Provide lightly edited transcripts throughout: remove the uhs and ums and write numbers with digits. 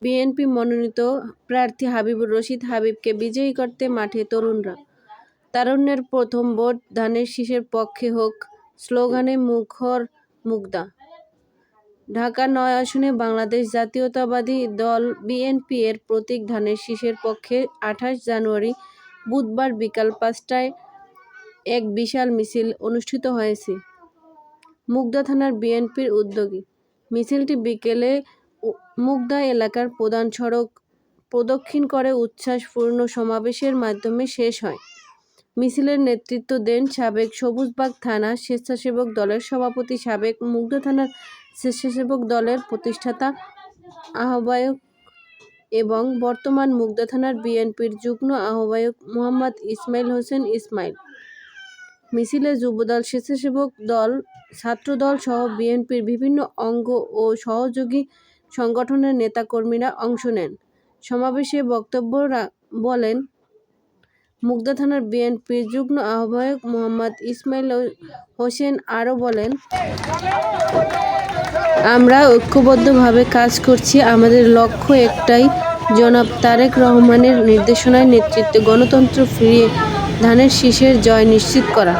BNP মনোনীত প্রার্থী হাবিবুর রশিদ হাবিবকে বিজয়ী করতে মাঠে তরুণরা। তারুণ্যের প্রথম ভোট ধানের শীষের পক্ষে হোক স্লোগানে মুখর মুগ্ধা। ঢাকা ৯ আসনে বাংলাদেশ জাতীয়তাবাদী দল বিএনপি এর প্রতীক ধানের শীষের পক্ষে ২৮ জানুয়ারি বুধবার বিকাল ৫টায় এক বিশাল মিছিল অনুষ্ঠিত হয়েছে মুগদা থানার বিএনপির উদ্যোগে। মিছিলটি বিকেলে মুগদা এলাকার প্রধান সড়ক প্রদক্ষিণ করে উচ্ছ্বাসপূর্ণ সমাবেশের মাধ্যমে শেষ হয়। মিছিলের নেতৃত্ব দেন সাবেক সবুজবাগ থানা স্বেচ্ছাসেবক দলের সভাপতি, সাবেক মুগদা থানার স্বেচ্ছাসেবক দলের প্রতিষ্ঠাতা আহ্বায়ক এবং বর্তমান মুগদা থানার বিএনপির যুগ্ম আহ্বায়ক মোহাম্মদ ইসমাইল হোসেন ইসমাইল। মিছিলে যুবদল, স্বেচ্ছাসেবক দল, ছাত্রদল সহ বিএনপির বিভিন্ন অঙ্গ ও সহযোগী সংগঠনের নেতাকর্মীরা অংশ নেন। সমাবেশে বক্তব্য বলেন মুগদা থানার বিএনপির যুগ্ম আহ্বায়ক মোহাম্মদ ইসমাইল হোসেন। আরও বলেন, আমরা ঐক্যবদ্ধভাবে কাজ করছি। আমাদের লক্ষ্য একটাই, জনাব তারেক রহমানের নির্দেশনায় নেতৃত্বে গণতন্ত্র ফিরিয়ে ধানের শীষের জয় নিশ্চিত করা।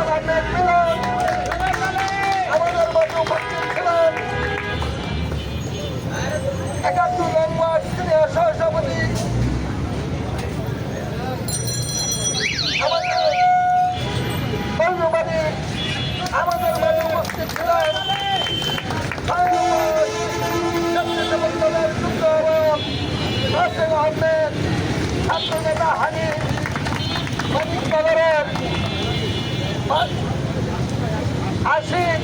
আশিক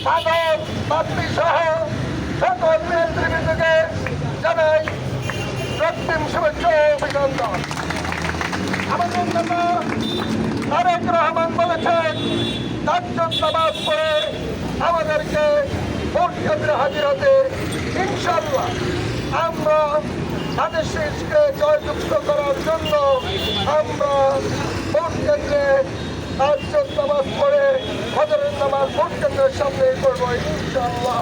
মাদক বাপ্পি সহ সকল নেতৃবৃন্দকে জানাই রক্তিম শুভেচ্ছা অভিনন্দন। আমাদের নেতা তারেক রহমান বলেছেন, তাজ্জুদ নামাজ পড়ে আমাদেরকে ভোট কেন্দ্রে হাজির হতে। ইনশাল্লাহ আমরা ধানের শীষকে জয়যুক্ত করার জন্য আমরা ভোট কেন্দ্রে তাজ্জুদ নামাজ পড়ে ফজরের নামাজ ভোট কেন্দ্রের সামনে করবো ইনশাল্লাহ।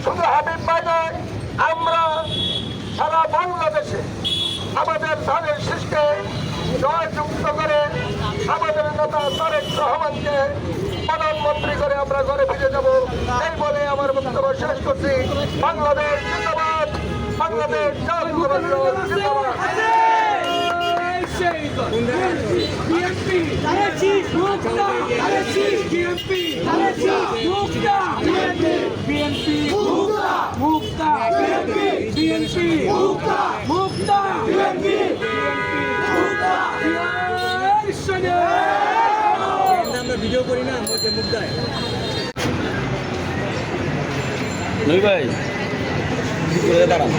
শুধু হাবিব ভাই নয়, আমরা সারা বাংলাদেশে আমাদের ধানের শীষকে জয়যুক্ত করে আমাদের নেতা তারেক রহমানকে প্রধানমন্ত্রী করে আমরা ঘরে ফিরে যাব, এই বলে আমার বক্তব্য শেষ করছি। বাংলাদেশ জিন্দাবাদ, বাংলাদেশ জাতীয়তাবাদী দল জিন্দাবাদ। আমরা ভিডিও করি না মুগদায় ভাই দাঁড়ান।